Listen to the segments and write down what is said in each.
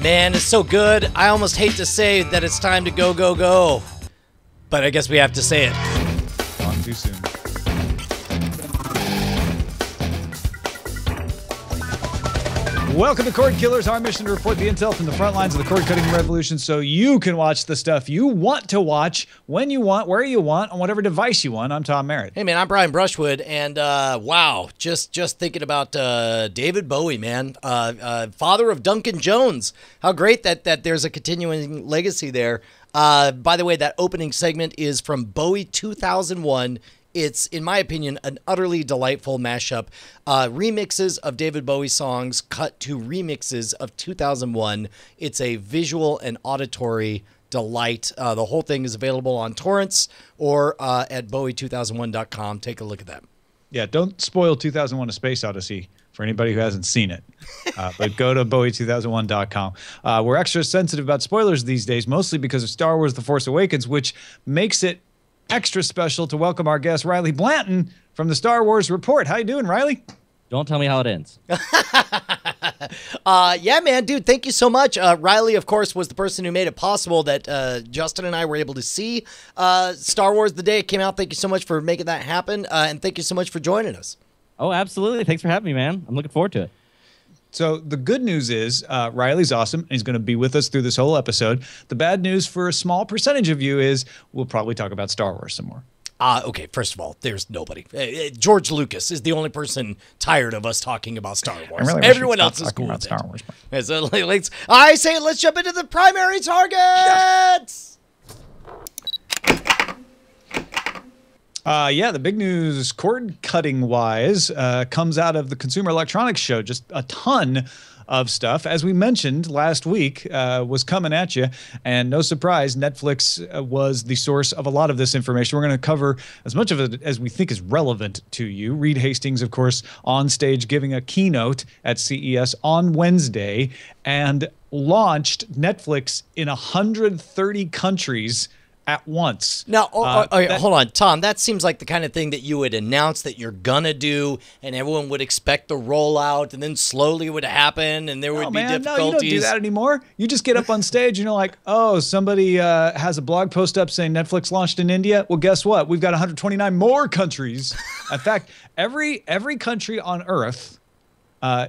Man, it's so good. I almost hate to say that it's time to go, go, go. But I guess we have to say it. Gone too soon. Welcome to Cordkillers, our mission to report the intel from the front lines of the cord-cutting revolution so you can watch the stuff you want to watch, when you want, where you want, on whatever device you want. I'm Tom Merritt. Hey, man, I'm Brian Brushwood, and wow, just thinking about David Bowie, man, father of Duncan Jones. How great that there's a continuing legacy there. By the way, that opening segment is from Bowie 2001. It's, in my opinion, an utterly delightful mashup. Remixes of David Bowie songs cut to remixes of 2001. It's a visual and auditory delight. The whole thing is available on torrents or at bowie2001.com. Take a look at that. Yeah, don't spoil 2001: A Space Odyssey for anybody who hasn't seen it. But go to bowie2001.com. We're extra sensitive about spoilers these days, mostly because of Star Wars: The Force Awakens, which makes it extra special to welcome our guest, Riley Blanton, from the Star Wars Report. How you doing, Riley? Don't tell me how it ends. Yeah, man, dude, thank you so much. Riley, of course, was the person who made it possible that Justin and I were able to see Star Wars the day it came out. Thank you so much for making that happen, and thank you so much for joining us. Oh, absolutely. Thanks for having me, man. I'm looking forward to it. So the good news is Riley's awesome, and he's going to be with us through this whole episode. The bad news for a small percentage of you is we'll probably talk about Star Wars some more. Okay, first of all, there's nobody. George Lucas is the only person tired of us talking about Star Wars. Really Everyone else is cool with Star Wars. So, I say let's jump into the primary targets! Yeah, the big news, cord-cutting-wise, comes out of the Consumer Electronics Show. Just a ton of stuff. As we mentioned last week, was coming at you. And no surprise, Netflix was the source of a lot of this information. We're going to cover as much of it as we think is relevant to you. Reed Hastings, of course, on stage giving a keynote at CES on Wednesday and launched Netflix in 130 countries at once. Now, hold on, Tom. That seems like the kind of thing that you would announce that you're gonna do, and everyone would expect the rollout, and then slowly it would happen, and there would be difficulties. No, you don't do that anymore. You just get up on stage, and you're like, oh, somebody has a blog post up saying Netflix launched in India. Well, guess what? We've got 129 more countries. In fact, every country on Earth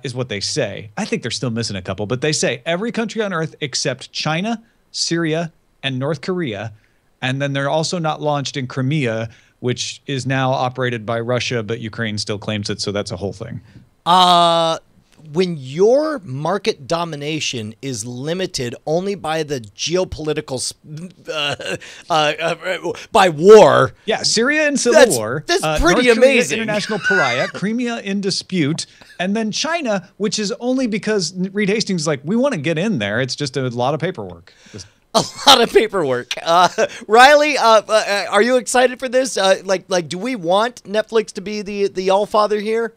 is what they say. I think they're still missing a couple, but they say every country on Earth except China, Syria, and North Korea. And then they're also not launched in Crimea, which is now operated by Russia, but Ukraine still claims it, so that's a whole thing. When your market domination is limited only by the geopolitical, by war. Yeah, Syria in civil war. That's pretty North Korea, amazing. International pariah, Crimea in dispute, and then China, which is only because Reed Hastings is like, we want to get in there. It's just a lot of paperwork. A lot of paperwork. Riley, are you excited for this? Like, do we want Netflix to be the all-father here?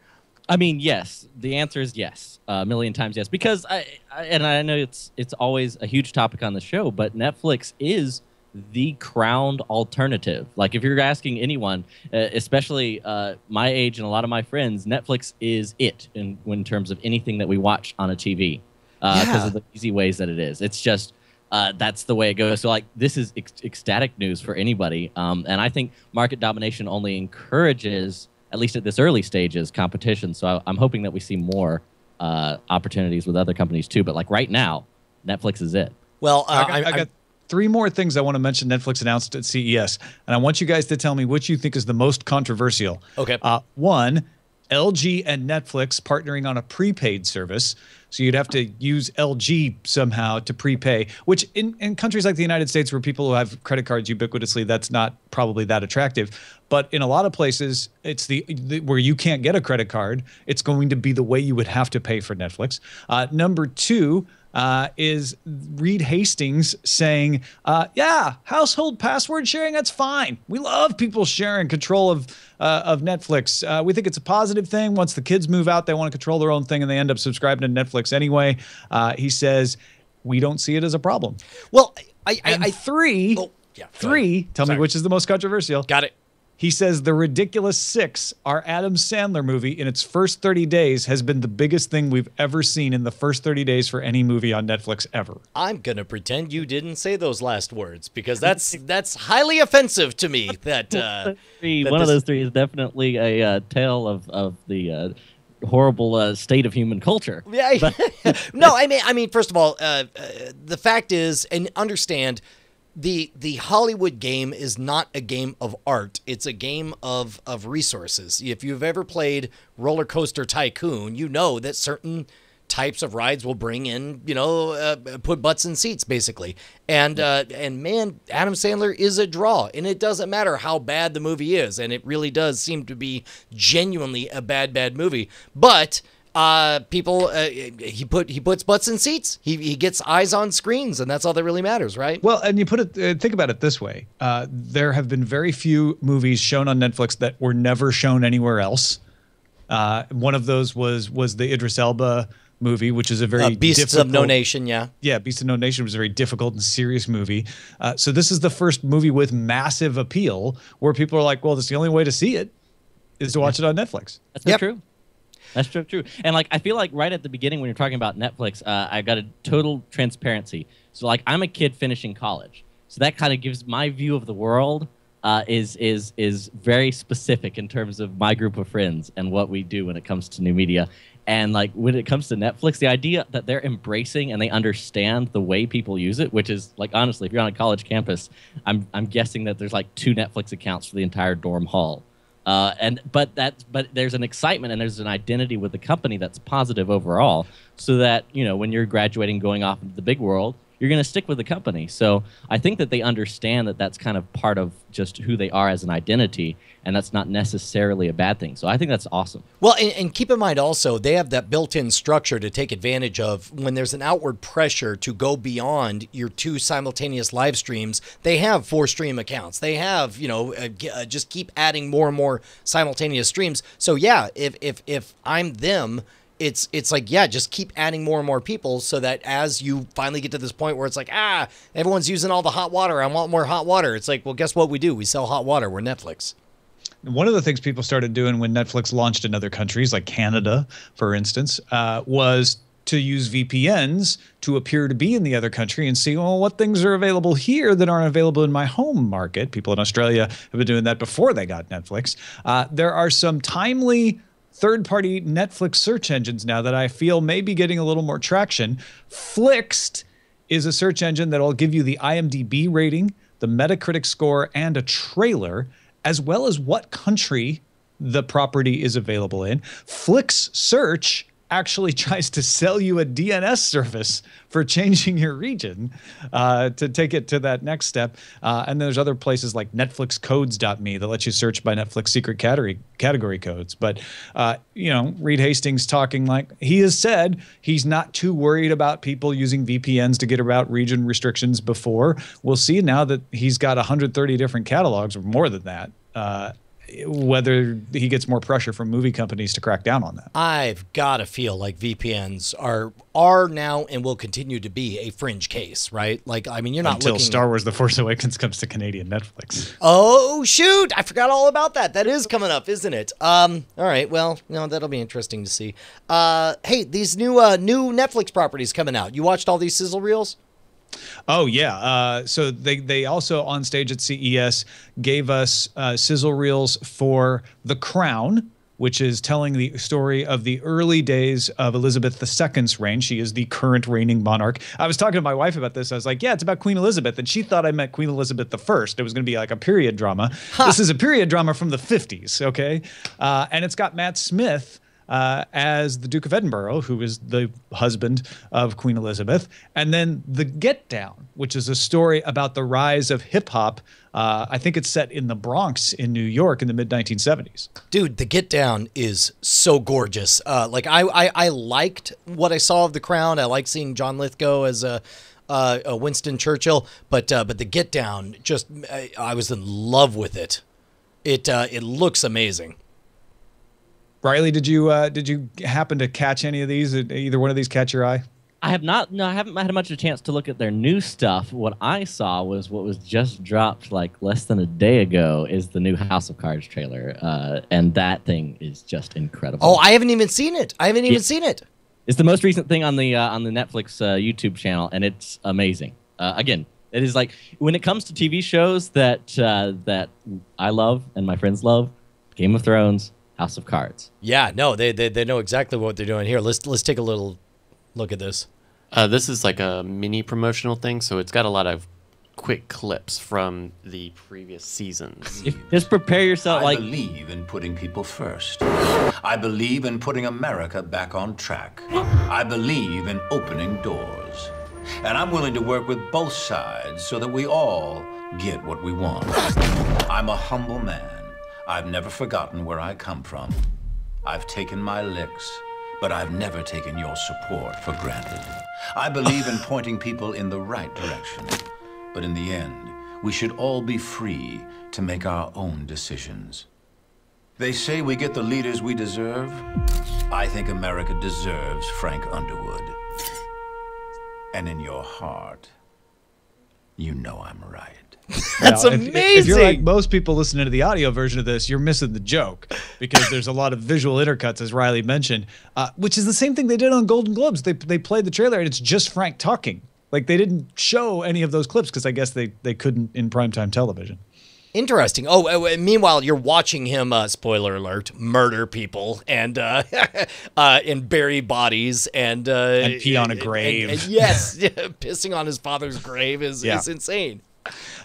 I mean, yes. The answer is yes. A million times yes. Because I know it's always a huge topic on the show, but Netflix is the crowned alternative. Like, if you're asking anyone, especially my age and a lot of my friends, Netflix is it in terms of anything that we watch on a TV because of the easy ways that it is. It's just that's the way it goes. So, like, this is ecstatic news for anybody. And I think market domination only encourages, at least at this early stages, competition. So I'm hoping that we see more opportunities with other companies too. But like right now, Netflix is it. Well, I got three more things I want to mention Netflix announced at CES. And I want you guys to tell me which you think is the most controversial. Okay. One, LG and Netflix partnering on a prepaid service. So you'd have to use LG somehow to prepay, which in countries like the United States where people who have credit cards ubiquitously, that's not probably that attractive. But in a lot of places, it's where you can't get a credit card. It's going to be the way you would have to pay for Netflix. Number two is Reed Hastings saying, yeah, household password sharing, that's fine. We love people sharing control of Netflix. We think it's a positive thing. Once the kids move out, they want to control their own thing, and they end up subscribing to Netflix anyway. He says, we don't see it as a problem. Well, three, tell me which is the most controversial. Got it. He says The Ridiculous Six, our Adam Sandler movie, in its first 30 days has been the biggest thing we've ever seen in the first 30 days for any movie on Netflix ever. I'm going to pretend you didn't say those last words because that's highly offensive to me. That one of those three is definitely a tale of the horrible state of human culture. Yeah. No, I mean, first of all, the fact is, and understand, the Hollywood game is not a game of art. It's a game of resources. If you've ever played Roller Coaster Tycoon, you know that certain types of rides will bring in, put butts in seats, basically. And man, Adam Sandler is a draw, and it doesn't matter how bad the movie is, and it really does seem to be genuinely a bad movie. But people, he puts butts in seats. He gets eyes on screens, and that's all that really matters, right? Well, and you think about it this way: there have been very few movies shown on Netflix that were never shown anywhere else. One of those was the Idris Elba movie, which is a very Beasts of No Nation, yeah. Yeah, Beasts of No Nation was a very difficult and serious movie. So this is the first movie with massive appeal where people are like, well, that's the only way to see it is to watch it on Netflix. That's so true. That's true. And I feel like right at the beginning when you're talking about Netflix, I got a total transparency. So I'm a kid finishing college. So that kind of gives my view of the world is very specific in terms of my group of friends and what we do when it comes to new media. And when it comes to Netflix, the idea that they're embracing and they understand the way people use it, which is honestly, if you're on a college campus, I'm guessing that there's 2 Netflix accounts for the entire dorm hall. But there's an excitement and there's an identity with the company that's positive overall, so that when you're graduating, going off into the big world, you're going to stick with the company. So I think that they understand that that's kind of part of just who they are as an identity, and that's not necessarily a bad thing. So I think that's awesome. Well, and keep in mind also, they have that built-in structure to take advantage of when there's an outward pressure to go beyond your 2 simultaneous live streams. They have 4 stream accounts. They have, just keep adding more and more simultaneous streams. So yeah, if I'm them, it's just keep adding more and more people so that as you finally get to this point where it's everyone's using all the hot water, I want more hot water. It's well, guess what we do? We sell hot water. We're Netflix. One of the things people started doing when Netflix launched in other countries, like Canada, for instance, was to use VPNs to appear to be in the other country and see, well, what things are available here that aren't available in my home market. People in Australia have been doing that before they got Netflix. There are some timely third-party Netflix search engines now that I feel may be getting a little more traction. Flixt is a search engine that will give you the IMDb rating, the Metacritic score, and a trailer, as well as what country the property is available in. Flix Search actually tries to sell you a DNS service for changing your region to take it to that next step. And there's other places like NetflixCodes.me that lets you search by Netflix secret category codes. But, Reed Hastings talking he has said he's not too worried about people using VPNs to get around region restrictions before. We'll see now that he's got 130 different catalogs or more than that. Whether he gets more pressure from movie companies to crack down on that. I've got to feel like VPNs are now and will continue to be a fringe case, right? You're not until Star Wars: The Force Awakens comes to Canadian Netflix. Oh shoot! I forgot all about that. That is coming up, isn't it? All right. Well, that'll be interesting to see. Hey, these new Netflix properties coming out. You watched all these sizzle reels? Oh, yeah. So they also on stage at CES gave us sizzle reels for The Crown, which is telling the story of the early days of Elizabeth II's reign. She is the current reigning monarch. I was talking to my wife about this. I was like, yeah, it's about Queen Elizabeth. And she thought I meant Queen Elizabeth I. It was going to be like a period drama. Huh. This is a period drama from the 50s, okay? And it's got Matt Smith as the Duke of Edinburgh, who is the husband of Queen Elizabeth. And then The Get Down, which is a story about the rise of hip-hop. I think it's set in the Bronx in New York in the mid-1970s. Dude, The Get Down is so gorgeous. I liked what I saw of The Crown. I liked seeing John Lithgow as a Winston Churchill. But The Get Down, I was in love with it. It looks amazing. Riley, did you happen to catch any of these? Did either one of these catch your eye? I have not. No, I haven't had much of a chance to look at their new stuff. What I saw was what was just dropped like less than a day ago. Is the new House of Cards trailer, and that thing is just incredible. Oh, I haven't even seen it. I haven't even seen it. It's the most recent thing on the Netflix YouTube channel, and it's amazing. Again, it is like when it comes to TV shows that that I love and my friends love, Game of Thrones, House of Cards. Yeah, no, they know exactly what they're doing here. Let's take a little look at this. This is like a mini promotional thing, so it's got a lot of quick clips from the previous seasons. Just prepare yourself. I believe in putting people first. I believe in putting America back on track. I believe in opening doors. And I'm willing to work with both sides so that we all get what we want. I'm a humble man. I've never forgotten where I come from. I've taken my licks, but I've never taken your support for granted. I believe in pointing people in the right direction. But in the end, we should all be free to make our own decisions. They say we get the leaders we deserve. I think America deserves Frank Underwood. And in your heart, you know I'm right. That's amazing. If you're like most people listening to the audio version of this, you're missing the joke because there's a lot of visual intercuts, as Riley mentioned, which is the same thing they did on Golden Globes. They played the trailer and it's just Frank talking. Like they didn't show any of those clips because I guess they couldn't in primetime television. Interesting. Oh, meanwhile, you're watching him, spoiler alert, murder people and bury bodies and pee on a grave. And yes, pissing on his father's grave is insane.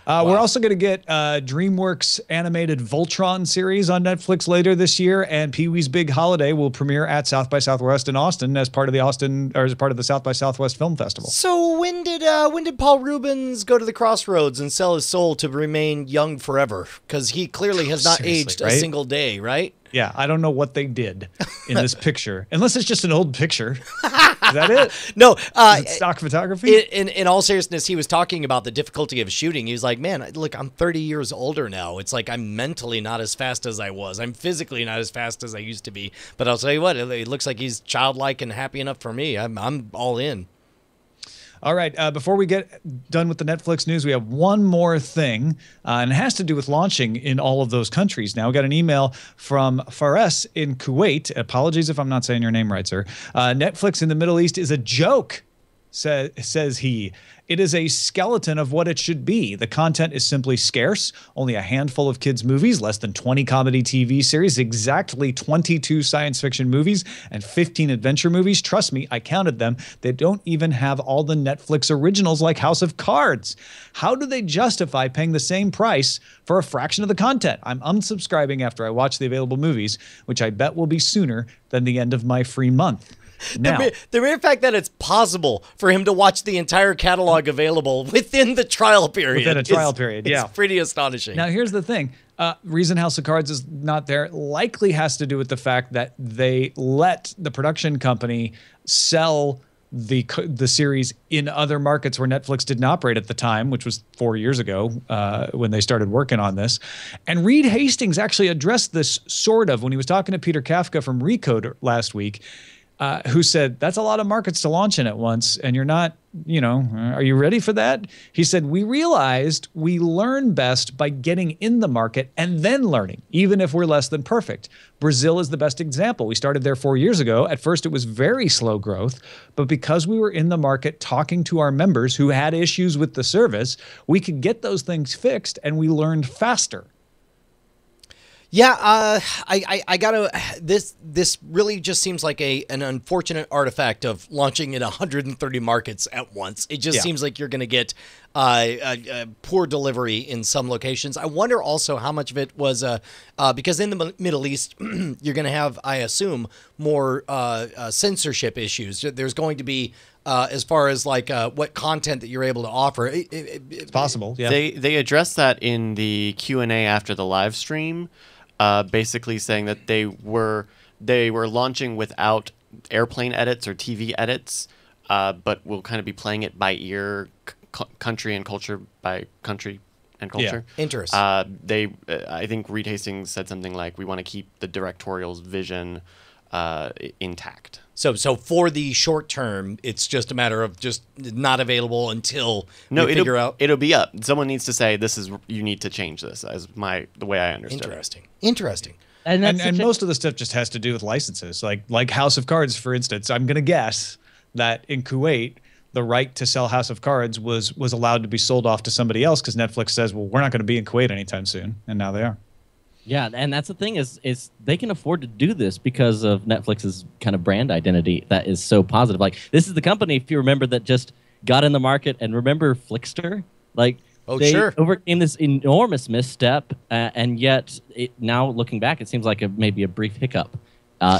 Wow. We're also going to get DreamWorks animated Voltron series on Netflix later this year, and Pee-wee's Big Holiday will premiere at South by Southwest in Austin as part of the South by Southwest Film Festival. So when did Paul Rubens go to the crossroads and sell his soul to remain young forever? Because he clearly has not aged a single day, right? Yeah, I don't know what they did in this picture, unless it's just an old picture. Is that it? No. Is it stock photography? In all seriousness, he was talking about the difficulty of shooting. He was like, man, look, I'm 30 years older now. It's like I'm mentally not as fast as I was. I'm physically not as fast as I used to be. But I'll tell you what, it looks like he's childlike and happy enough for me. I'm all in. All right, before we get done with the Netflix news, we have one more thing, and it has to do with launching in all of those countries. Now, we got an email from Fares in Kuwait. Apologies if I'm not saying your name right, sir. Netflix in the Middle East is a joke, says he. It is a skeleton of what it should be. The content is simply scarce. Only a handful of kids' movies, less than 20 comedy TV series, exactly 22 science fiction movies, and 15 adventure movies. Trust me, I counted them. They don't even have all the Netflix originals like House of Cards. How do they justify paying the same price for a fraction of the content? I'm unsubscribing after I watch the available movies, which I bet will be sooner than the end of my free month. Now, the mere fact that it's possible for him to watch the entire catalog available within the trial period. Within a trial period, yeah. It's pretty astonishing. Now, here's the thing. Reason House of Cards is not there likely has to do with the fact that they let the production company sell the series in other markets where Netflix didn't operate at the time, which was 4 years ago when they started working on this. And Reed Hastings actually addressed this sort of when he was talking to Peter Kafka from Recode last week. Who said, that's a lot of markets to launch in at once, and you're not, are you ready for that? He said, we realized we learn best by getting in the market and then learning, even if we're less than perfect. Brazil is the best example. We started there 4 years ago. At first, it was very slow growth, but because we were in the market talking to our members who had issues with the service, we could get those things fixed, and we learned faster. Yeah, I gotta. This really just seems like an unfortunate artifact of launching in 130 markets at once. It just seems like you're going to get poor delivery in some locations. I wonder also how much of it was because in the Middle East you're going to have, I assume, more censorship issues. There's going to be as far as like what content that you're able to offer. It's possible. Yeah, they addressed that in the Q&A after the live stream. Basically saying that they were launching without airplane edits or TV edits, but will kind of be playing it by ear, country and culture by country and culture. Yeah. Interesting. I think Reed Hastings said something like, "We want to keep the directorial's vision intact. So for the short term, it's just a matter of just not available until we figure out. It'll be up. Someone needs to say you need to change this. As the way I understood. Interesting. And most of the stuff just has to do with licenses, like House of Cards, for instance. I'm going to guess that in Kuwait, the right to sell House of Cards was allowed to be sold off to somebody else because Netflix says, well, we're not going to be in Kuwait anytime soon, and now they are. Yeah, and that's the thing is they can afford to do this because of Netflix's kind of brand identity that is so positive. Like, this is the company, if you remember, that just got in the market, and remember Flickster? Like, they overcame this enormous misstep, and yet now looking back, it seems like maybe a brief hiccup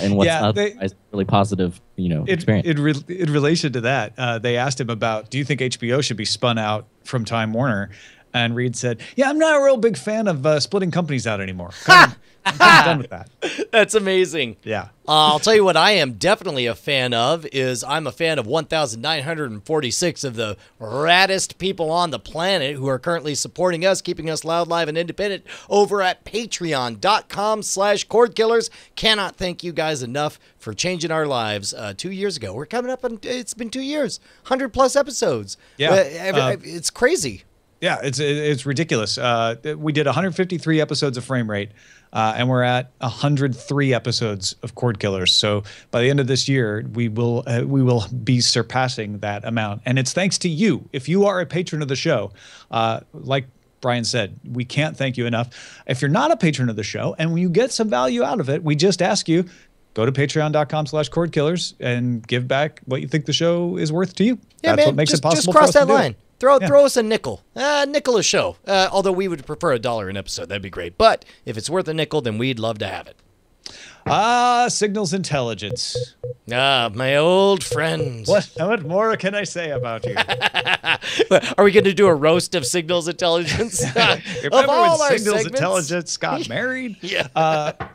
in what's otherwise really positive, experience. In relation to that, they asked him about, do you think HBO should be spun out from Time Warner? And Reed said, yeah, I'm not a real big fan of splitting companies out anymore. I'm done with that. That's amazing. Yeah. I'll tell you what I am definitely a fan of is I'm a fan of 1,946 of the raddest people on the planet who are currently supporting us, keeping us loud, live, and independent over at patreon.com/cordkillers. Cannot thank you guys enough for changing our lives 2 years ago. We're coming up on, it's been 2 years, 100+ episodes. Yeah. It's crazy. Yeah, it's ridiculous. We did 153 episodes of Frame Rate, and we're at 103 episodes of Cordkillers. So by the end of this year, we will be surpassing that amount, and it's thanks to you. If you are a patron of the show, like Brian said, we can't thank you enough. If you're not a patron of the show and you get some value out of it, we just ask you, go to patreon.com/cordkillers and give back what you think the show is worth to you. Yeah, That's what makes it possible just cross for us that to line. Do. Throw us a nickel. Nickel a show. Although we would prefer $1 an episode. That'd be great. But if it's worth a nickel, then we'd love to have it. Signals Intelligence. My old friend. What more can I say about you? Are we going to do a roast of Signals Intelligence? Remember when Signals Intelligence got married? Yeah.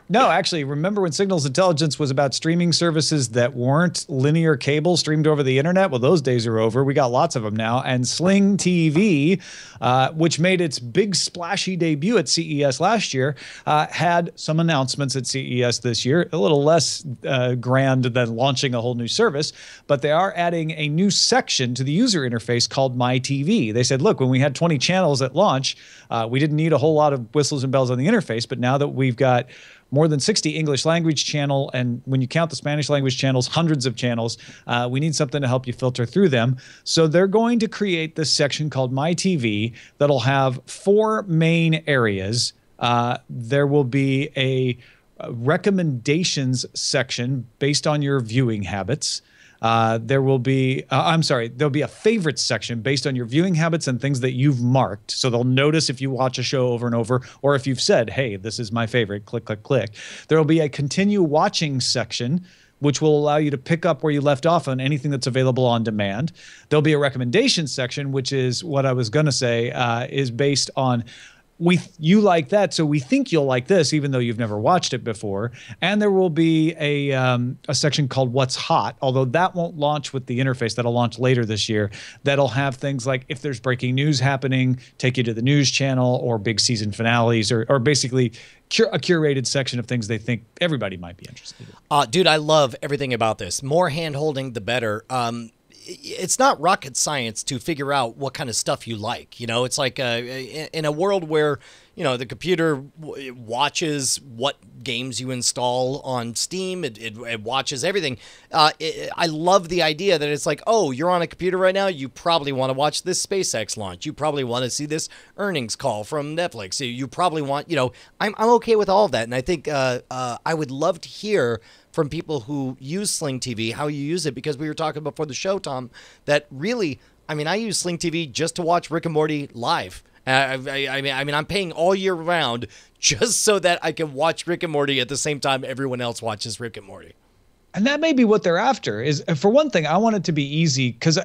No, actually, remember when Signals Intelligence was about streaming services that weren't linear cable streamed over the internet? Well, those days are over. We got lots of them now. And Sling TV, which made its big splashy debut at CES last year, had some announcements at CES this year, a little less grand than launching a whole new service, but they are adding a new section to the user interface called My TV. They said, look, when we had 20 channels at launch, we didn't need a whole lot of whistles and bells on the interface, but now that we've got more than 60 English language channel, and when you count the Spanish language channels, hundreds of channels, we need something to help you filter through them. So they're going to create this section called My TV that'll have 4 main areas. There will be a recommendations section based on your viewing habits. There'll be a favorites section based on your viewing habits and things that you've marked. So they'll notice if you watch a show over and over, or if you've said, hey, this is my favorite, click, click, click. There'll be a continue watching section, which will allow you to pick up where you left off on anything that's available on demand. There'll be a recommendation section, which is what I was going to say, is based on you like that, so we think you'll like this, even though you've never watched it before. And there will be a section called What's Hot, although that won't launch with the interface. That'll launch later this year. That'll have things like if there's breaking news happening, take you to the news channel, or big season finales, or basically a curated section of things they think everybody might be interested in. Dude, I love everything about this. More hand-holding, the better. It's not rocket science to figure out what kind of stuff you like. It's like in a world where, the computer watches what games you install on Steam. It watches everything. I love the idea that it's like, oh, you're on a computer right now. You probably want to watch this SpaceX launch. You probably want to see this earnings call from Netflix. You probably want, I'm okay with all of that. And I think I would love to hear from people who use Sling TV, how you use it, because we were talking before the show, Tom, that really, I use Sling TV just to watch Rick and Morty live. I'm paying all year round just so that I can watch Rick and Morty at the same time everyone else watches Rick and Morty. And that may be what they're after. Is, for one thing, I want it to be easy because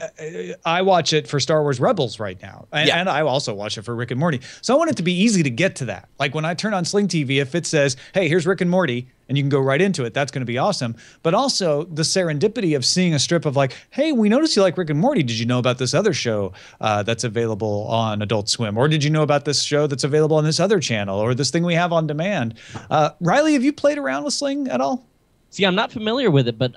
I watch it for Star Wars Rebels right now. And I also watch it for Rick and Morty. So I want it to be easy to get to that. Like when I turn on Sling TV, if it says, hey, here's Rick and Morty, and you can go right into it, that's going to be awesome. But also the serendipity of seeing a strip of like, hey, we noticed you like Rick and Morty. Did you know about this other show that's available on Adult Swim? Or did you know about this show that's available on this other channel? Or this thing we have on demand? Riley, have you played around with Sling at all? See, I'm not familiar with it, but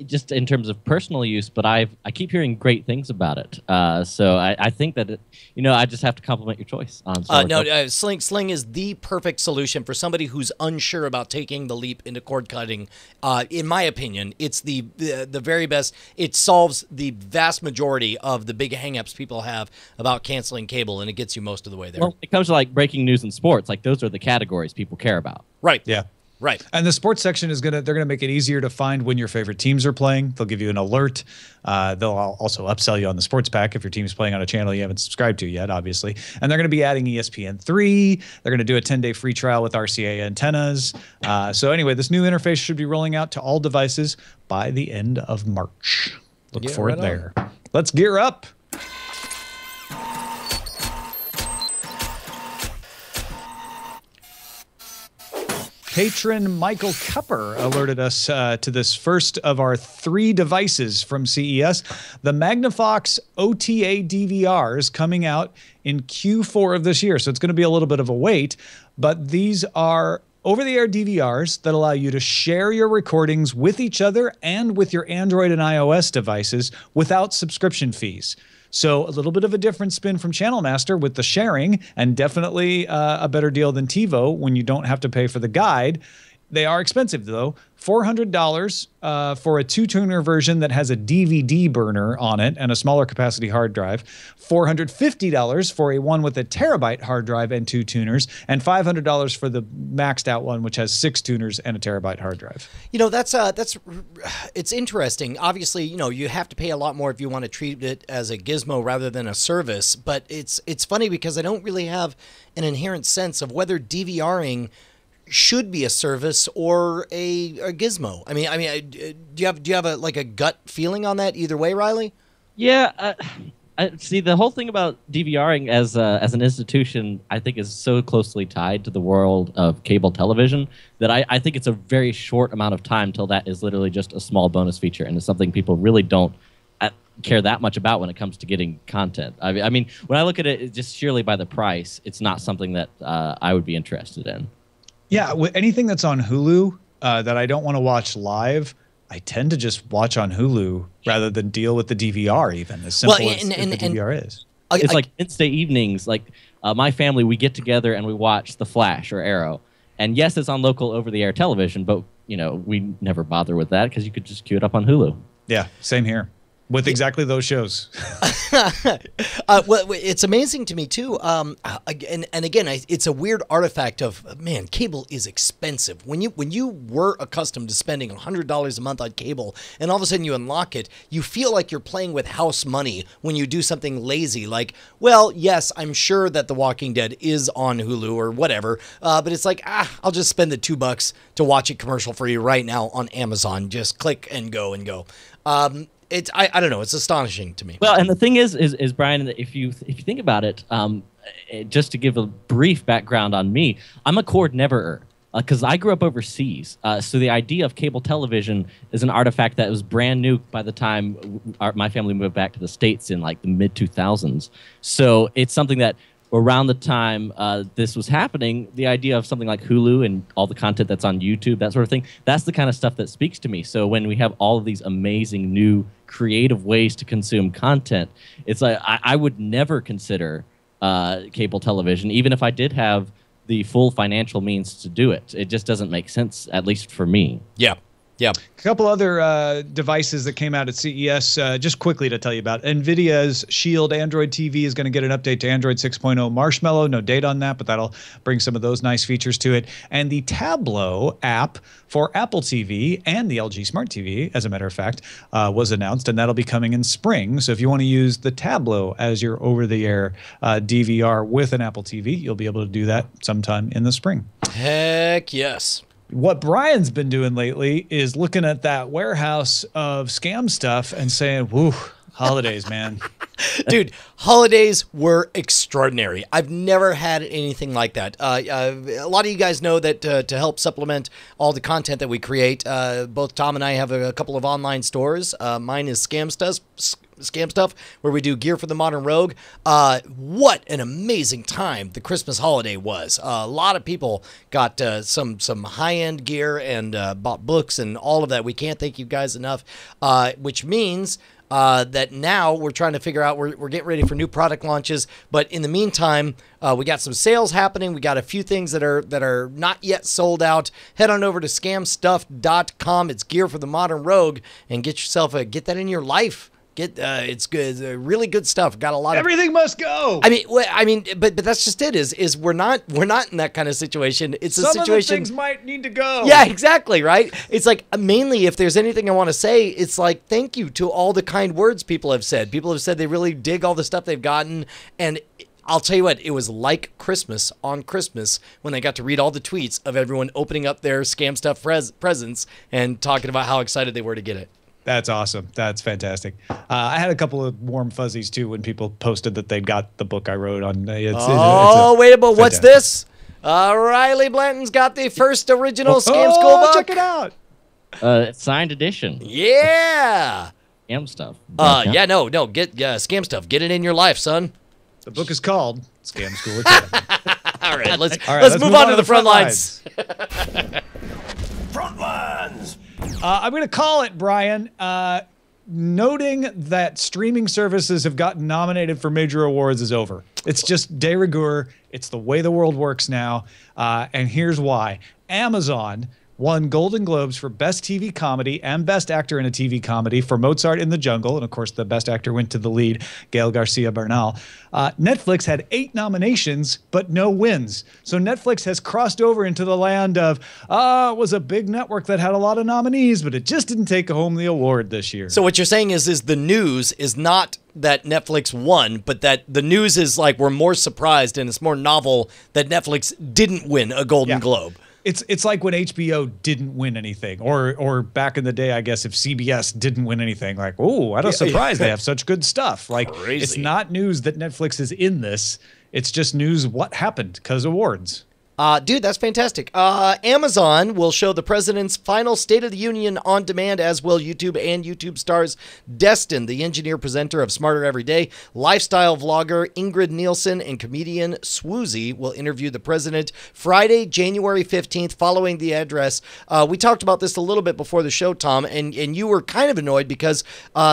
just in terms of personal use, but I keep hearing great things about it. So I think that I just have to compliment your choice on. Sling is the perfect solution for somebody who's unsure about taking the leap into cord cutting. In my opinion, it's the very best. It solves the vast majority of the big hangups people have about canceling cable, and it gets you most of the way there. Well, it comes to like breaking news and sports. Like those are the categories people care about. Right. Yeah. Right. And the sports section they're gonna make it easier to find when your favorite teams are playing. They'll give you an alert. They'll also upsell you on the sports pack if your team's playing on a channel you haven't subscribed to yet, obviously. And they're gonna be adding ESPN3. They're gonna do a 10-day free trial with RCA antennas. So anyway, this new interface should be rolling out to all devices by the end of March. Look for it there. Let's gear up. Patron Michael Kupper alerted us to this first of our 3 devices from CES. The Magnafox OTA DVR is coming out in Q4 of this year, so it's going to be a little bit of a wait. But these are over-the-air DVRs that allow you to share your recordings with each other and with your Android and iOS devices without subscription fees. So a little bit of a different spin from Channel Master with the sharing, and definitely a better deal than TiVo when you don't have to pay for the guide. They are expensive, though. $400 for a 2-tuner version that has a DVD burner on it and a smaller capacity hard drive. $450 for a one with a terabyte hard drive and 2 tuners. And $500 for the maxed out one, which has 6 tuners and a terabyte hard drive. It's interesting. Obviously, you have to pay a lot more if you want to treat it as a gizmo rather than a service. But it's funny because I don't really have an inherent sense of whether DVRing should be a service or a gizmo. I mean, do you have a gut feeling on that either way, Riley? Yeah, see, the whole thing about DVRing as an institution, I think, is so closely tied to the world of cable television that I think it's a very short amount of time till that is literally just a small bonus feature, and it's something people really don't care that much about when it comes to getting content. I mean, when I look at it just sheerly by the price, it's not something that I would be interested in. Yeah, anything that's on Hulu that I don't want to watch live, I tend to just watch on Hulu rather than deal with the DVR, even as simple as the DVR is. It's like Wednesday evenings, like my family, we get together and we watch The Flash or Arrow. And yes, it's on local over-the-air television, but we never bother with that because you could just queue it up on Hulu. Yeah, same here. With exactly those shows. Well, it's amazing to me, too. And again, it's a weird artifact of, man, cable is expensive. When you were accustomed to spending $100 a month on cable, and all of a sudden you unlock it, you feel like you're playing with house money when you do something lazy. Like, well, yes, I'm sure that The Walking Dead is on Hulu or whatever, but it's like, I'll just spend the $2 to watch it commercial free right now on Amazon. Just click and go and go. I don't know. It's astonishing to me. Well, and the thing is Brian, if you think about it, just to give a brief background on me, I'm a cord neverer because I grew up overseas. So the idea of cable television is an artifact that was brand new by the time my family moved back to the States in like the mid 2000s. So it's something that around the time this was happening, the idea of something like Hulu and all the content that's on YouTube, that sort of thing, that's the kind of stuff that speaks to me. So when we have all of these amazing new creative ways to consume content, it's like I would never consider cable television, even if I did have the full financial means to do it. It just doesn't make sense, at least for me. Yeah. Yeah. A couple other devices that came out at CES, just quickly to tell you about. NVIDIA's Shield Android TV is going to get an update to Android 6.0 Marshmallow. No date on that, but that'll bring some of those nice features to it. And the Tableau app for Apple TV and the LG Smart TV, as a matter of fact, was announced, and that'll be coming in spring. So if you want to use the Tableau as your over-the-air DVR with an Apple TV, you'll be able to do that sometime in the spring. Heck yes. What Brian's been doing lately is looking at that warehouse of scam stuff and saying, woo, holidays, man. Dude, holidays were extraordinary. I've never had anything like that. A lot of you guys know that to help supplement all the content that we create, both Tom and I have a couple of online stores. Mine is Scam Stuff, where we do gear for the modern rogue. What an amazing time the Christmas holiday was. A lot of people got some high-end gear and bought books and all of that. We can't thank you guys enough, which means that now we're trying to figure out, we're getting ready for new product launches. But in the meantime, we got some sales happening. We got a few things that are not yet sold out. Head on over to scamstuff.com. It's gear for the modern rogue, and get yourself get that in your life. It's good, really good stuff. Got a lot. Everything must go. I mean, but that's just it. Is we're not in that kind of situation. It's a situation. Some of the things might need to go. Yeah, exactly. Right. It's like, mainly, if there's anything I want to say, it's like, thank you to all the kind words people have said. People have said they really dig all the stuff they've gotten, and I'll tell you what, it was like Christmas on Christmas when they got to read all the tweets of everyone opening up their Scam Stuff presents and talking about how excited they were to get it. That's awesome. That's fantastic. I had a couple of warm fuzzies too when people posted that they'd got the book I wrote on. Wait a minute, what's this? Riley Blanton's got the first original Scam School book. Check it out. Signed edition. Yeah. Scam Stuff. Yeah, no, get Scam Stuff. Get it in your life, son. The book is called Scam School Academy. All right, let's move on to the front lines. Front lines. I'm going to call it, Brian. Noting that streaming services have gotten nominated for major awards is over. It's just de rigueur. It's the way the world works now. And here's why. Amazon won Golden Globes for Best TV Comedy and Best Actor in a TV Comedy for Mozart in the Jungle. And of course, the Best Actor went to the lead, Gael Garcia Bernal. Netflix had 8 nominations, but no wins. So Netflix has crossed over into the land of, it was a big network that had a lot of nominees, but it just didn't take home the award this year. So what you're saying is the news is not that Netflix won, but that the news is like, we're more surprised and it's more novel that Netflix didn't win a Golden Globe. It's like when HBO didn't win anything, or back in the day, I guess, if CBS didn't win anything, like, oh, what a surprise, they have such good stuff. Like, crazy. It's not news that Netflix is in this. It's just news what happened because awards. Dude, that's fantastic. Amazon will show the president's final State of the Union on demand, as will YouTube, and YouTube stars Destin, the engineer presenter of Smarter Every Day. Lifestyle vlogger Ingrid Nielsen and comedian Swoozy will interview the president Friday, January 15th, following the address. We talked about this a little bit before the show, Tom, and you were kind of annoyed because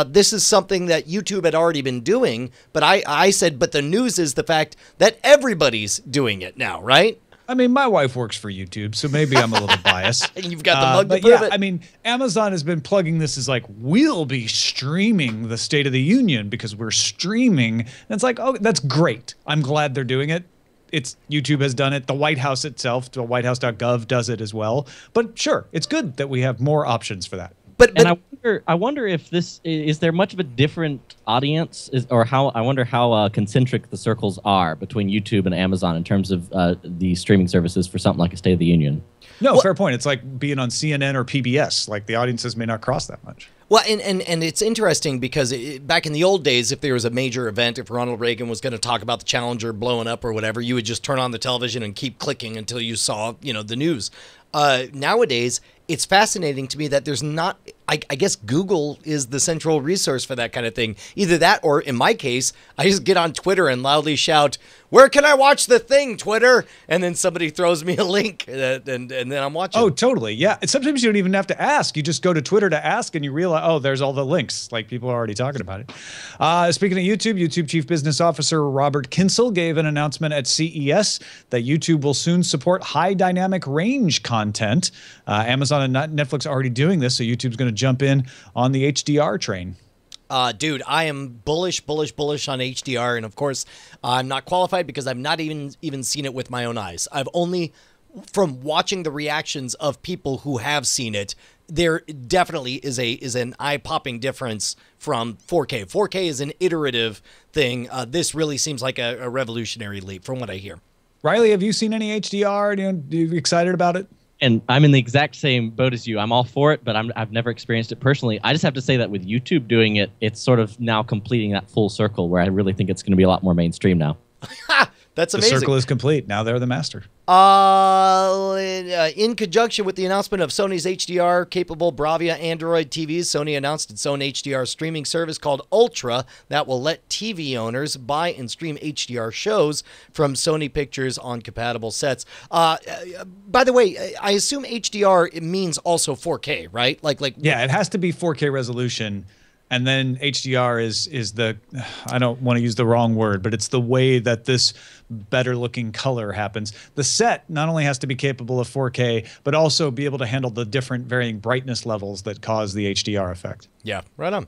this is something that YouTube had already been doing, but I said, but the news is the fact that everybody's doing it now, right? I mean, my wife works for YouTube, so maybe I'm a little biased. You've got the mug to prove it. I mean, Amazon has been plugging this as like, we'll be streaming the State of the Union because we're streaming. And it's like, oh, that's great. I'm glad they're doing it. YouTube has done it. The White House itself, the whitehouse.gov does it as well. But sure, it's good that we have more options for that. And I wonder if this is there much of a different audience, I wonder how concentric the circles are between YouTube and Amazon in terms of the streaming services for something like a State of the Union. No, fair point. It's like being on CNN or PBS. Like the audiences may not cross that much. Well, and it's interesting because back in the old days, if there was a major event, if Ronald Reagan was going to talk about the Challenger blowing up or whatever, you would just turn on the television and keep clicking until you saw, the news. Nowadays, it's fascinating to me that there's not, I guess Google is the central resource for that kind of thing. Either that, or in my case, I just get on Twitter and loudly shout, "Where can I watch the thing, Twitter?" And then somebody throws me a link, and then I'm watching. Oh, totally. Yeah. And sometimes you don't even have to ask. You just go to Twitter to ask, and you realize, oh, there's all the links. Like, people are already talking about it. Speaking of YouTube Chief Business Officer Robert Kinsel gave an announcement at CES that YouTube will soon support high dynamic range content. Amazon and Netflix are already doing this, so YouTube's going to jump in on the HDR train. Dude, I am bullish on HDR, and of course, I'm not qualified because I've not even seen it with my own eyes. I've only, from watching the reactions of people who have seen it, there definitely is an eye-popping difference from 4K. 4K is an iterative thing. This really seems like a revolutionary leap from what I hear. Riley, have you seen any HDR? Are you excited about it? And I'm in the exact same boat as you. I'm all for it, but I've never experienced it personally. I just have to say that with YouTube doing it, it's sort of now completing that full circle where I really think it's going to be a lot more mainstream now. That's the amazing. circle is complete. Now they're the master. In conjunction with the announcement of Sony's HDR-capable Bravia Android TVs, Sony announced its own HDR streaming service called Ultra that will let TV owners buy and stream HDR shows from Sony Pictures on compatible sets. By the way, I assume HDR means also 4K, right? Yeah, it has to be 4K resolution. And then HDR is the, I don't want to use the wrong word, but it's the way that this better looking color happens. The set not only has to be capable of 4K, but also be able to handle the different varying brightness levels that cause the HDR effect. Yeah, right on.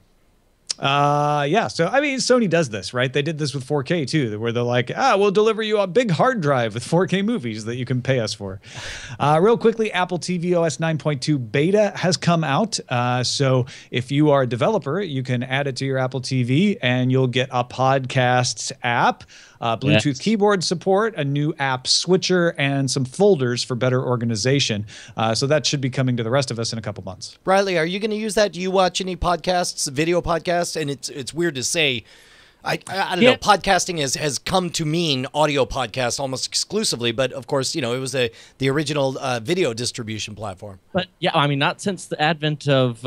Yeah, so I mean, Sony does this, right? They did this with 4K too, where they're like, we'll deliver you a big hard drive with 4K movies that you can pay us for. Real quickly, Apple tvOS 9.2 beta has come out. So if you are a developer, you can add it to your Apple TV and you'll get a podcasts app, Bluetooth keyboard support, a new app switcher, and some folders for better organization. So that should be coming to the rest of us in a couple months. Riley, are you going to use that? Do you watch any podcasts, video podcasts? And it's weird to say. I don't know. Podcasting has come to mean audio podcast almost exclusively, but of course, it was the original video distribution platform. But yeah, I mean, not since the advent of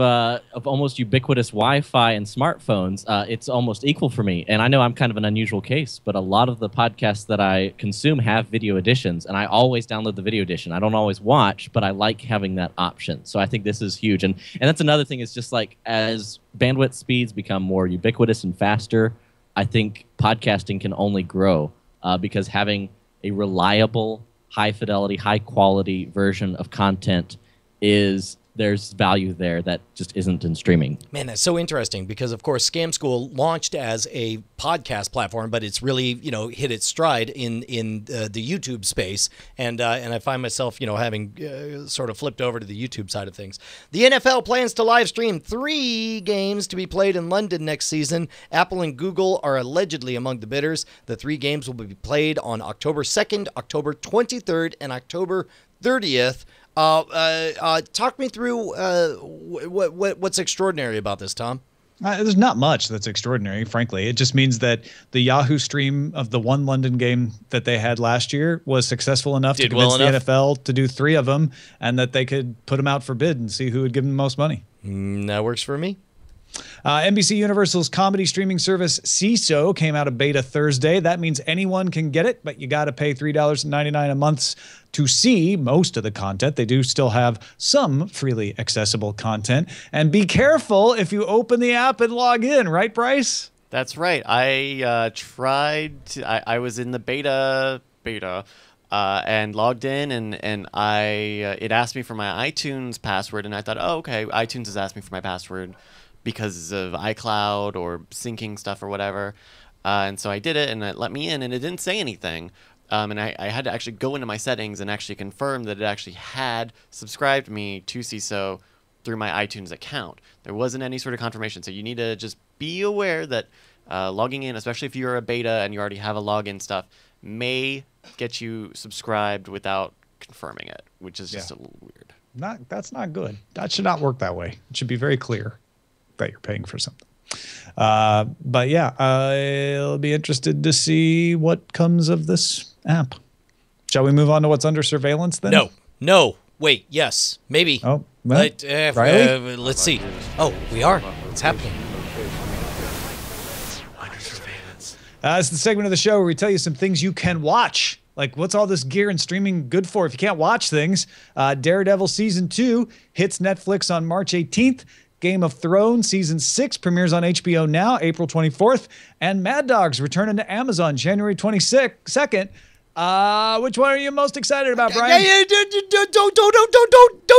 almost ubiquitous Wi-Fi and smartphones, it's almost equal for me. And I know I'm kind of an unusual case, but a lot of the podcasts that I consume have video editions, and I always download the video edition. I don't always watch, but I like having that option. So I think this is huge. And that's another thing is just like as bandwidth speeds become more ubiquitous and faster, I think podcasting can only grow because having a reliable, high-fidelity, high-quality version of content there's value there that just isn't in streaming. Man, that's so interesting because, of course, Scam School launched as a podcast platform, but it's really, hit its stride in the YouTube space. And I find myself, having sort of flipped over to the YouTube side of things. The NFL plans to live stream 3 games to be played in London next season. Apple and Google are allegedly among the bidders. The 3 games will be played on October 2nd, October 23rd, and October 30th. Talk me through what's extraordinary about this, Tom. There's not much that's extraordinary, frankly. It just means that the Yahoo stream of the one London game that they had last year was successful enough to convince the NFL to do 3 of them, and that they could put them out for bid and see who would give them the most money. That works for me. NBC Universal's comedy streaming service CISO came out of beta Thursday. That means anyone can get it, but you got to pay $3.99 a month to see most of the content. They do still have some freely accessible content. And be careful if you open the app and log in, right, Bryce? That's right. I I was in the beta and logged in, and it asked me for my iTunes password, and I thought, oh, okay, iTunes has asked me for my password because of iCloud or syncing stuff or whatever. And so I did it, and it let me in, and it didn't say anything. And I had to actually go into my settings and actually confirm that it actually had subscribed me to CISO through my iTunes account. There wasn't any sort of confirmation. So you need to just be aware that logging in, especially if you're a beta and you already have a login stuff, may get you subscribed without confirming it, which is just a little weird. That's not good. That should not work that way. It should be very clear that you're paying for something. But yeah, I'll be interested to see what comes of this app. Shall we move on to what's under surveillance then? No. Wait, yes, maybe. Oh, well, Riley? Let's see. Oh, we are. It's happening. Under surveillance. It's the segment of the show where we tell you some things you can watch. Like, what's all this gear and streaming good for if you can't watch things? Daredevil Season 2 hits Netflix on March 18th. Game of Thrones Season 6 premieres on HBO Now, April 24th. And Mad Dogs returning to Amazon January 22nd. Which one are you most excited about, Brian? Don't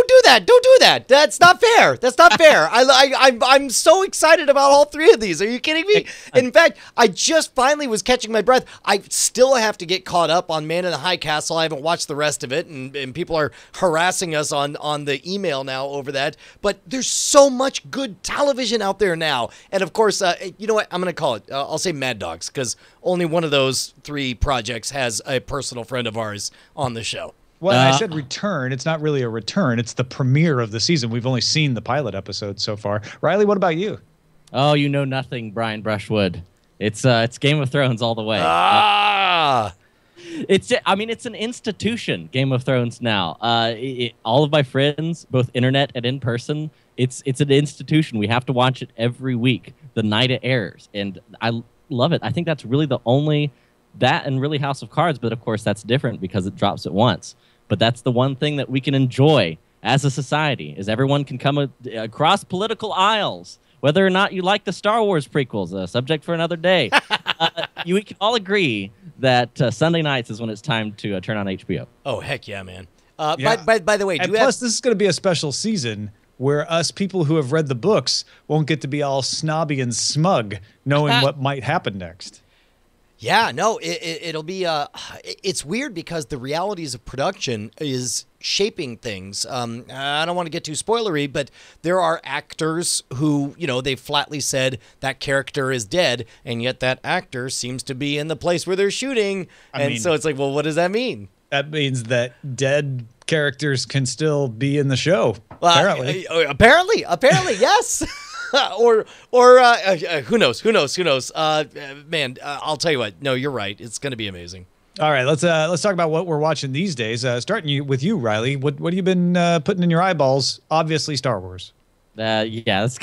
do that. Don't do that. That's not fair. That's not fair. I'm so excited about all 3 of these. Are you kidding me? In fact, I just finally was catching my breath. I still have to get caught up on Man in the High Castle. I haven't watched the rest of it, and people are harassing us on the email now over that. But there's so much good television out there now. And of course, you know what? I'm going to call it. I'll say Mad Dogs, because only one of those 3 projects has a personal friend of ours on the show. Well, I said return. It's not really a return. It's the premiere of the season. We've only seen the pilot episode so far. Riley, what about you? Oh, you know nothing, Brian Brushwood. It's Game of Thrones all the way. I mean, it's an institution, Game of Thrones now. All of my friends, both internet and in person, it's an institution. We have to watch it every week, the night it airs. And I love it. I think that's really the only, that and really House of Cards, but of course that's different because it drops at once. But that's the one thing that we can enjoy as a society, is everyone can come across political aisles. Whether or not you like the Star Wars prequels, a subject for another day, we can all agree that Sunday nights is when it's time to turn on HBO. Oh, heck yeah, man. Yeah. By the way, and plus, this is going to be a special season where us people who have read the books won't get to be all snobby and smug knowing what might happen next. Yeah, no, it'll be. It's weird because the realities of production is shaping things. I don't want to get too spoilery, but there are actors who, they flatly said that character is dead, and yet that actor seems to be in the place where they're shooting. So it's like, well, what does that mean? That means that dead characters can still be in the show. Apparently, yes. or who knows? Man, I'll tell you what. No, you're right. It's going to be amazing. All right, let's talk about what we're watching these days. Starting with you, Riley. What have you been putting in your eyeballs? Obviously, Star Wars. Yeah, that's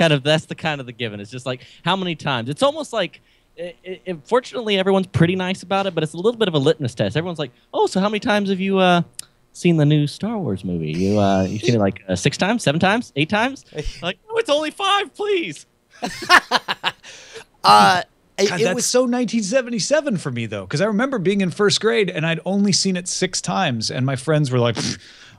the kind of the given. It's just like, how many times? It's almost like, fortunately, everyone's pretty nice about it, but it's a little bit of a litmus test. Everyone's like, oh, so how many times have you seen the new Star Wars movie? You've seen it like 6 times, 7 times, 8 times? Like, no, it's only 5, please. God, that's so 1977 for me, though, because I remember being in first grade and I'd only seen it 6 times, and my friends were like,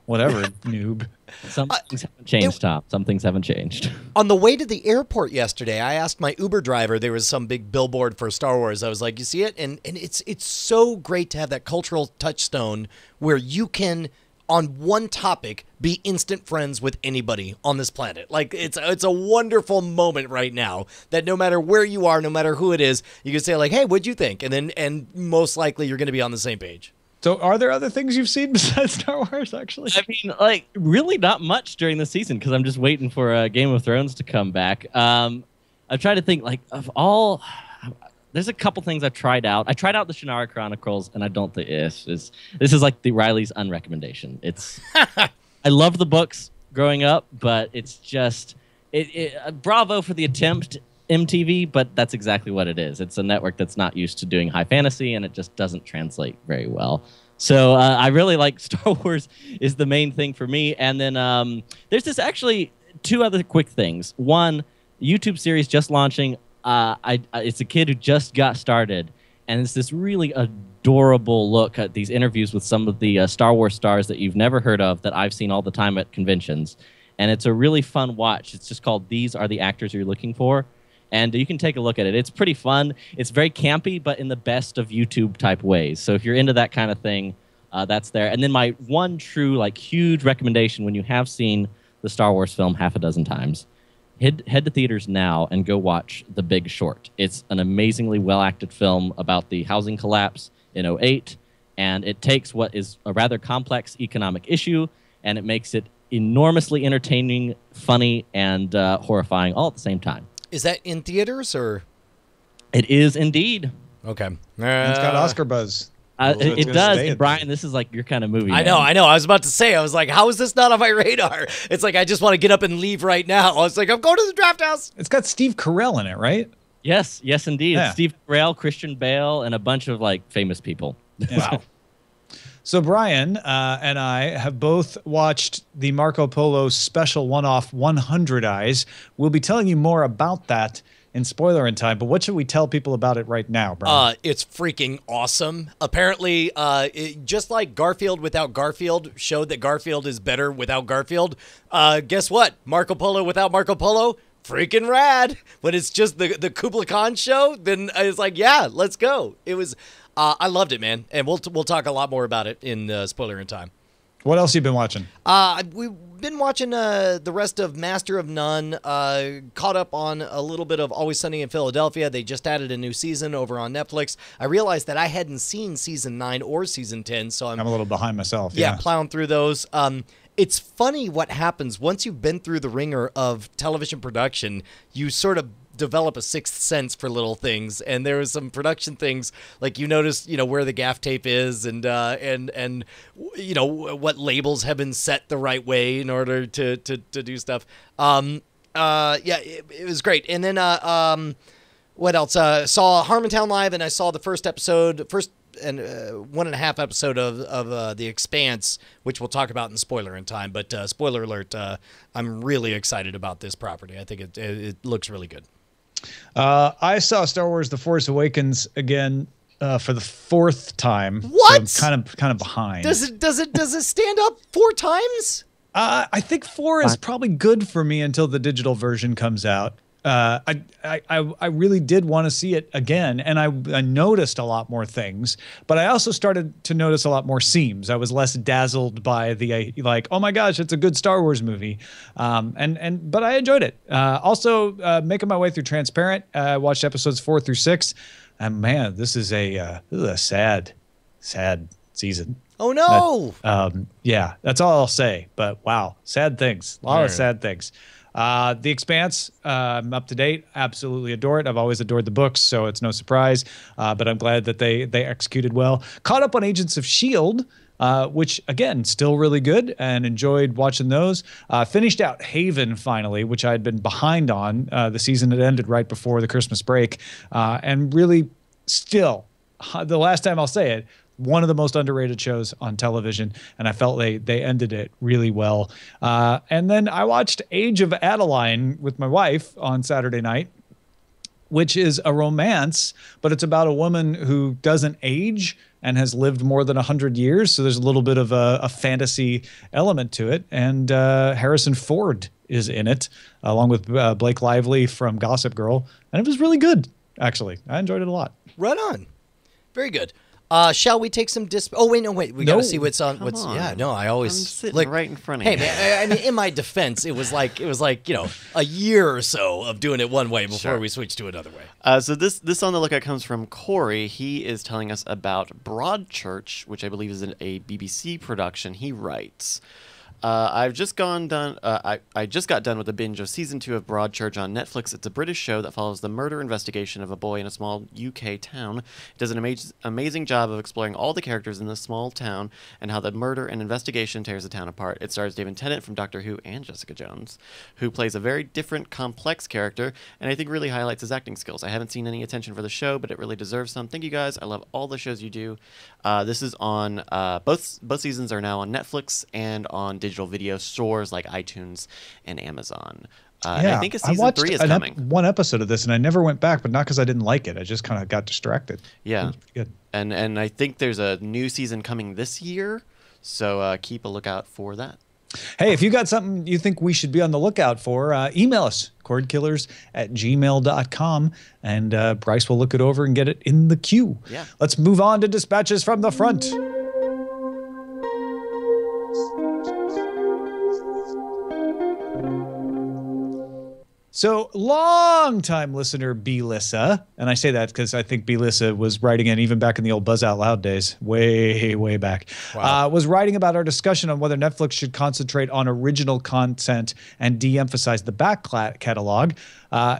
whatever, noob. Some things haven't changed, Tom. Some things haven't changed. On the way to the airport yesterday, I asked my Uber driver, there was some big billboard for Star Wars. I was like, you see it? And it's so great to have that cultural touchstone where you can, on one topic, be instant friends with anybody on this planet. Like, it's a wonderful moment right now that no matter where you are, no matter who it is, you can say like, hey, what'd you think? And most likely you're going to be on the same page. So are there other things you've seen besides Star Wars, actually? I mean, like, really not much during the season because I'm just waiting for Game of Thrones to come back. I'm trying to think, like, of all... There's a couple things I've tried out. I tried out the Shannara Chronicles, and I don't think this is like the Riley's unrecommendation. It's I love the books growing up, but it's just bravo for the attempt, MTV, but that's exactly what it is. It's a network that's not used to doing high fantasy, and it just doesn't translate very well. So I really like Star Wars is the main thing for me. And then there's this actually 2 other quick things. One, YouTube series just launching. It's a kid who just got started, and it's this really adorable look at these interviews with some of the Star Wars stars that you've never heard of that I've seen all the time at conventions. And it's a really fun watch. It's just called These Are the Actors You're Looking For. And you can take a look at it. It's pretty fun. It's very campy, but in the best of YouTube type ways. So if you're into that kind of thing, that's there. And then my one true, like, huge recommendation when you have seen the Star Wars film half a dozen times, head to theaters now and go watch The Big Short. It's an amazingly well-acted film about the housing collapse in 2008, and it takes what is a rather complex economic issue, and it makes it enormously entertaining, funny, and horrifying all at the same time. Is that in theaters, or? It is indeed. Okay. It's got Oscar buzz. It does. And Brian, this is like your kind of movie. I know. I was about to say, I was like, how is this not on my radar? It's like, I just want to get up and leave right now. I was like, I'm going to the draft house. It's got Steve Carell in it, right? Yes, indeed. Yeah. Steve Carell, Christian Bale, and a bunch of like famous people. Wow. So Brian and I have both watched the Marco Polo special one-off 100 Eyes. We'll be telling you more about that in spoiler in time, but what should we tell people about it right now, Brian? It's freaking awesome. Apparently, just like Garfield without Garfield showed that Garfield is better without Garfield, guess what? Marco Polo without Marco Polo, freaking rad. When it's just the Kubla Khan show, then it's like, yeah, let's go. It was, I loved it, man. And we'll talk a lot more about it in spoiler in time. What else have you been watching? We've been watching the rest of Master of None, caught up on a little bit of Always Sunny in Philadelphia. They just added a new season over on Netflix. I realized that I hadn't seen season 9 or season 10, so I'm a little behind myself. Yeah, plowing through those. It's funny what happens once you've been through the ringer of television production. You sort of develop a sixth sense for little things, and there was some production things like you notice, where the gaff tape is, and what labels have been set the right way in order to do stuff. It was great. And then what else? Saw Harmontown live, and I saw the first and 1.5 episode of The Expanse, which we'll talk about in spoiler in time. But spoiler alert, I'm really excited about this property. I think it looks really good. I saw Star Wars: The Force Awakens again for the 4th time. What? So I'm kind of behind. Does it stand up 4 times? I think 4 is probably good for me until the digital version comes out. I really did want to see it again, and I noticed a lot more things, but I also started to notice a lot more seams. I was less dazzled by the oh my gosh, it's a good Star Wars movie, but I enjoyed it. Also, making my way through Transparent, I watched episodes 4 through 6, and man, this is a sad season. Oh no! Yeah, that's all I'll say. But wow, sad things, a lot of sad things. The Expanse, I'm up to date. Absolutely adore it. I've always adored the books, so it's no surprise. But I'm glad that they executed well. Caught up on Agents of S.H.I.E.L.D., which, again, still really good, and enjoyed watching those. Finished out Haven, finally, which I had been behind on. The season had ended right before the Christmas break. And really, still, the last time I'll say it, one of the most underrated shows on television, and I felt they ended it really well. And then I watched Age of Adeline with my wife on Saturday night, which is a romance, but it's about a woman who doesn't age and has lived more than 100 years. So there's a little bit of a fantasy element to it. And Harrison Ford is in it, along with Blake Lively from Gossip Girl. And it was really good, actually. I enjoyed it a lot. Right on. Very good. Shall we take some Oh, wait, no, wait. We got to see what's on. Yeah, no, I always. I'm sitting right in front of you. Hey, man, I mean, in my defense, it was like a year or so of doing it one way before we switched to another way. So this on the lookout comes from Corey. He is telling us about Broadchurch, which I believe is a BBC production. He writes, I just got done with a binge of season 2 of Broadchurch on Netflix. It's a British show that follows the murder investigation of a boy in a small UK town. It does an amazing job of exploring all the characters in this small town and how the murder and investigation tears the town apart. It stars David Tennant from Doctor Who and Jessica Jones, who plays a very different, complex character, and I think really highlights his acting skills. I haven't seen any attention for the show, but it really deserves some. Thank you guys. I love all the shows you do. This is on both seasons are now on Netflix and on digital video stores like iTunes and Amazon. And I think season 3 is coming. One episode of this, and I never went back, but not because I didn't like it. I just kind of got distracted. Yeah. Good. And I think there's a new season coming this year, so keep a lookout for that. Hey, if you got something you think we should be on the lookout for, email us, cordkillers@gmail.com, and Bryce will look it over and get it in the queue. Yeah. Let's move on to dispatches from the front. So, long-time listener B-Lissa, and I say that because I think B-Lissa was writing in even back in the old Buzz Out Loud days, way back, was writing about our discussion on whether Netflix should concentrate on original content and de-emphasize the back catalog.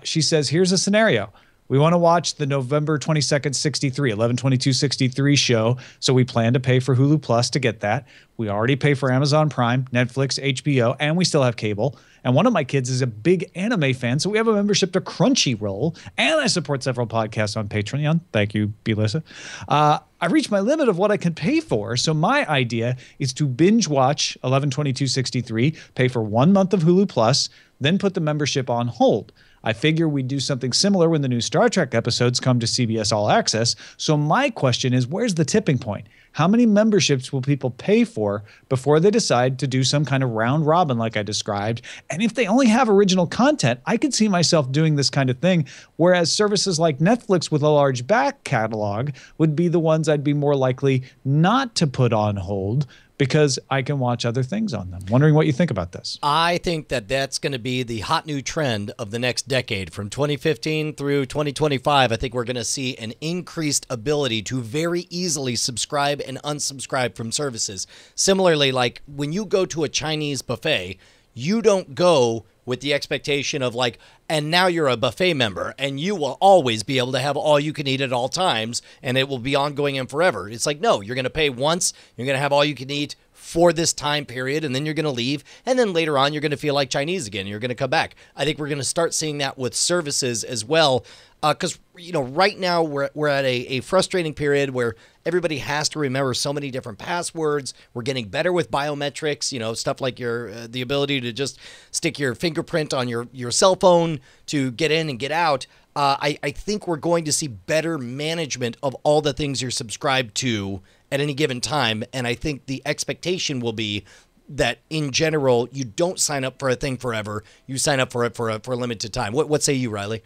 She says, here's a scenario. We want to watch the November 22nd 63, 11/22/63 show, so we plan to pay for Hulu Plus to get that. We already pay for Amazon Prime, Netflix, HBO, and we still have cable. And one of my kids is a big anime fan, so we have a membership to Crunchyroll, and I support several podcasts on Patreon. Thank you, B-Lissa. I've reached my limit of what I can pay for, so my idea is to binge watch 11/22/63, pay for 1 month of Hulu Plus, then put the membership on hold. I figure we'd do something similar when the new Star Trek episodes come to CBS All Access. So my question is, where's the tipping point? How many memberships will people pay for before they decide to do some kind of round robin like I described? And if they only have original content, I could see myself doing this kind of thing, whereas services like Netflix with a large back catalog would be the ones I'd be more likely not to put on hold, because I can watch other things on them. Wondering what you think about this. I think that that's going to be the hot new trend of the next decade. From 2015 through 2025, I think we're going to see an increased ability to very easily subscribe and unsubscribe from services. Similarly, like when you go to a Chinese buffet, you don't go with the expectation of like, and now you're a buffet member and you will always be able to have all you can eat at all times and it will be ongoing and forever. It's like, no, you're going to pay once, you're going to have all you can eat for this time period, and then you're going to leave, and then later on you're going to feel like Chinese again, and you're going to come back. I think we're going to start seeing that with services as well, because right now we're at a frustrating period where everybody has to remember so many different passwords. We're getting better with biometrics, stuff like the ability to just stick your fingerprint on your cell phone to get in and get out. I think we're going to see better management of all the things you're subscribed to at any given time, and I think the expectation will be that in general you don't sign up for a thing forever. You sign up for it for a limited time. What say you, Riley?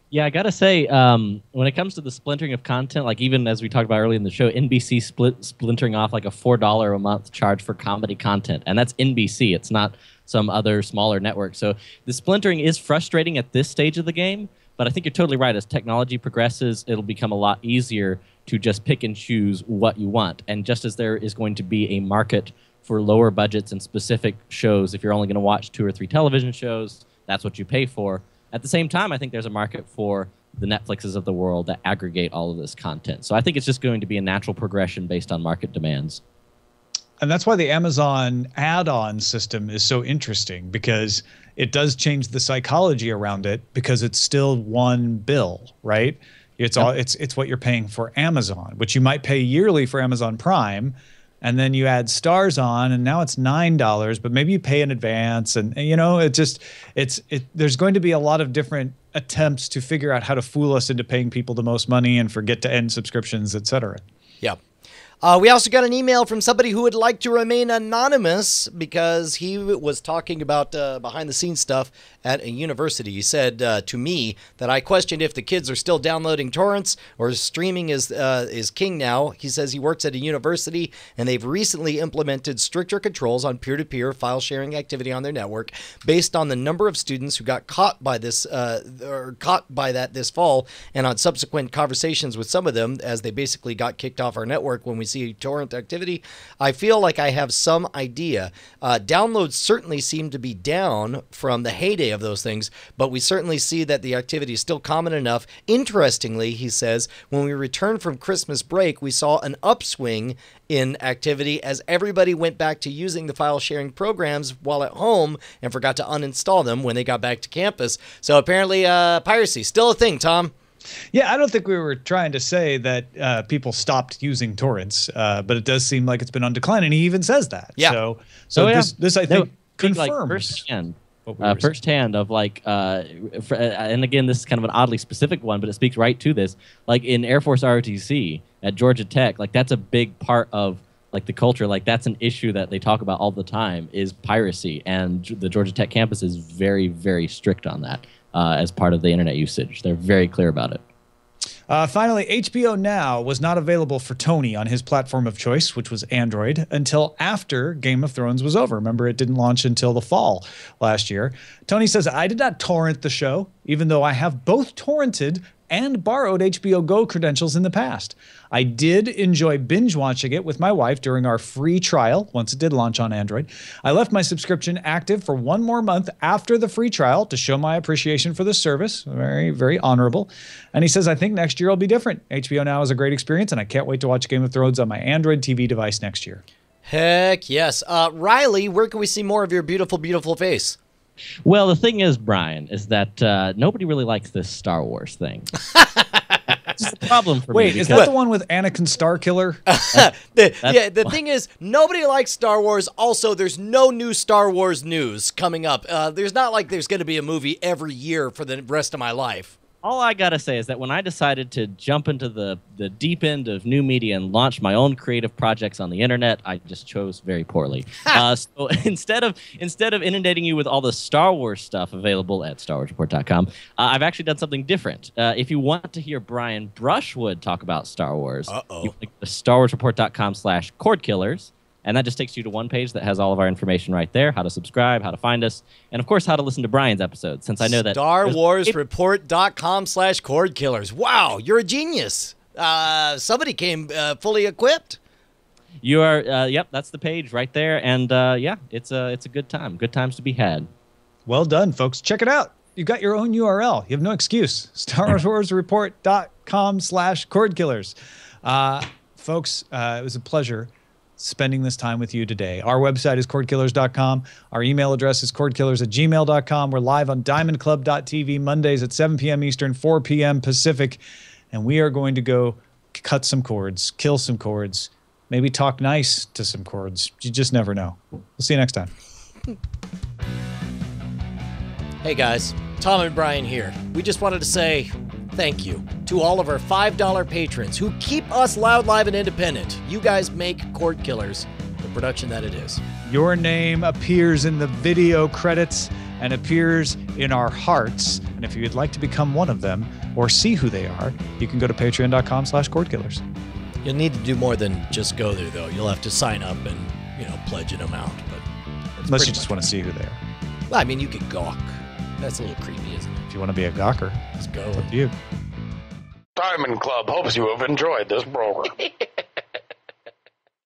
Yeah, I gotta say, when it comes to the splintering of content, like even as we talked about earlier in the show, NBC splintering off like a $4 a month charge for comedy content, and that's NBC. It's not some other smaller network. So the splintering is frustrating at this stage of the game, but I think you're totally right. As technology progresses, it'll become a lot easier to just pick and choose what you want. And just as there is going to be a market for lower budgets and specific shows, if you're only going to watch 2 or 3 television shows, that's what you pay for. At the same time, I think there's a market for the Netflixes of the world that aggregate all of this content. So I think it's just going to be a natural progression based on market demands. And that's why the Amazon add-on system is so interesting, because it does change the psychology around it, because it's still one bill, right? It's all it's what you're paying for Amazon, which you might pay yearly for Amazon Prime, and then you add stars on, and now it's $9, but maybe you pay in advance, and there's going to be a lot of different attempts to figure out how to fool us into paying people the most money and forget to end subscriptions, etc. Yeah. We also got an email from somebody who would like to remain anonymous because he was talking about behind-the-scenes stuff at a university. He said to me that I questioned if the kids are still downloading torrents or streaming is king now. He says he works at a university, and they've recently implemented stricter controls on peer-to-peer file sharing activity on their network based on the number of students who got caught by this this fall, and on subsequent conversations with some of them as they basically got kicked off our network when we see torrent activity. I feel like I have some idea. Downloads certainly seem to be down from the heyday of those things, but we certainly see that the activity is still common enough. Interestingly, he says, when we returned from Christmas break, we saw an upswing in activity as everybody went back to using the file sharing programs while at home and forgot to uninstall them when they got back to campus. So apparently piracy still a thing, Tom. Yeah, I don't think we were trying to say that people stopped using torrents, but it does seem like it's been on decline, and he even says that. Yeah. So yeah. This I think confirms like firsthand of like, and again, this is kind of an oddly specific one, but it speaks right to this. Like in Air Force ROTC at Georgia Tech, like that's a big part of like the culture. Like that's an issue that they talk about all the time is piracy, and the Georgia Tech campus is very, very strict on that. As part of the internet usage. They're very clear about it. Finally, HBO Now was not available for Tony on his platform of choice, which was Android, until after Game of Thrones was over. Remember, it didn't launch until the fall last year. Tony says, I did not torrent the show, even though I have both torrented and borrowed HBO Go credentials in the past. I did enjoy binge watching it with my wife during our free trial once it did launch on Android. I left my subscription active for 1 more month after the free trial to show my appreciation for the service. Very, very honorable. And he says, I think next year will be different. HBO Now is a great experience, and I can't wait to watch Game of Thrones on my Android TV device next year. Heck yes. Riley, where can we see more of your beautiful, beautiful face? Well, the thing is, Brian, is that nobody really likes this Star Wars thing. It's a problem for me. Wait, is that the one with Anakin Starkiller? The thing is, nobody likes Star Wars. Also, there's no new Star Wars news coming up. There's not like there's going to be a movie every year for the rest of my life. All I gotta say is that when I decided to jump into the deep end of new media and launch my own creative projects on the internet, I just chose very poorly. So instead of inundating you with all the Star Wars stuff available at StarWarsReport.com, I've actually done something different. If you want to hear Brian Brushwood talk about Star Wars, you click the StarWarsReport.com/Cordkillers. And that just takes you to one page that has all of our information right there, how to subscribe, how to find us, and of course, how to listen to Brian's episodes, since I know that StarWarsReport.com/Cordkillers. Wow, you're a genius. Somebody came fully equipped. You are, yep, that's the page right there. And yeah, it's a good time. Good times to be had. Well done, folks. Check it out. You got your own URL. You have no excuse. StarWarsReport.com/cordkillers. Folks, it was a pleasure spending this time with you today. Our website is cordkillers.com. Our email address is cordkillers@gmail.com. We're live on diamondclub.tv Mondays at 7 p.m. Eastern, 4 p.m. Pacific. And we are going to go cut some cords, kill some cords, maybe talk nice to some cords. You just never know. We'll see you next time. Hey guys, Tom and Brian here. We just wanted to say thank you to all of our $5 patrons who keep us loud, live, and independent. You guys make Cordkillers the production that it is. Your name appears in the video credits and appears in our hearts. And if you'd like to become one of them or see who they are, you can go to patreon.com/cordkillers. You'll need to do more than just go there, though. You'll have to sign up and, pledge an amount. But unless you just want to see who they are. Well, I mean, you could gawk. That's a little creepy, isn't it? If you want to be a gawker, let's go. It's up to you. Diamond Club hopes you have enjoyed this program.